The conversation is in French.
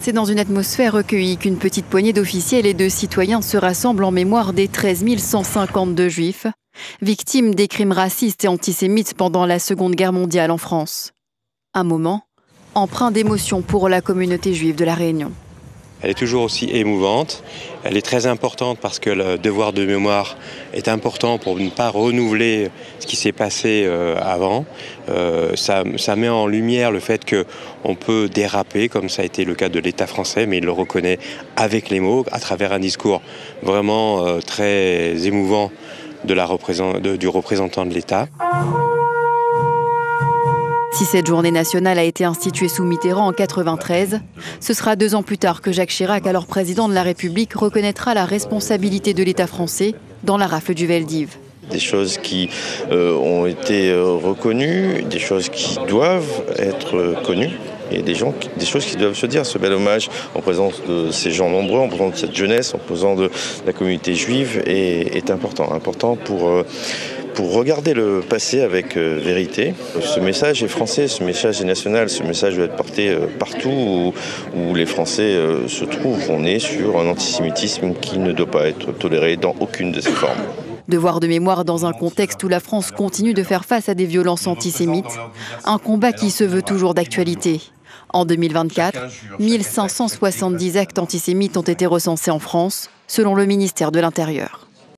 C'est dans une atmosphère recueillie qu'une petite poignée d'officiels et de citoyens se rassemblent en mémoire des 13 152 juifs, victimes des crimes racistes et antisémites pendant la Seconde Guerre mondiale en France. Un moment empreint d'émotion pour la communauté juive de La Réunion. Elle est toujours aussi émouvante, elle est très importante parce que le devoir de mémoire est important pour ne pas renouveler ce qui s'est passé avant. Ça met en lumière le fait qu'on peut déraper, comme ça a été le cas de l'État français, mais il le reconnaît avec les mots, à travers un discours vraiment très émouvant du représentant de l'État. Si cette journée nationale a été instituée sous Mitterrand en 1993, ce sera 2 ans plus tard que Jacques Chirac, alors président de la République, reconnaîtra la responsabilité de l'État français dans la rafle du Veldiv. Des choses qui ont été reconnues, des choses qui doivent être connues. Et des choses qui doivent se dire. Ce bel hommage en présence de ces gens nombreux, en présence de cette jeunesse, en présence de la communauté juive est important pour regarder le passé avec vérité. Ce message est français, ce message est national, ce message doit être porté partout où les Français se trouvent. On est sur un antisémitisme qui ne doit pas être toléré dans aucune de ses formes. Devoir de mémoire dans un contexte où la France continue de faire face à des violences antisémites, un combat qui se veut toujours d'actualité. En 2024, 1570 actes antisémites ont été recensés en France, selon le ministère de l'Intérieur.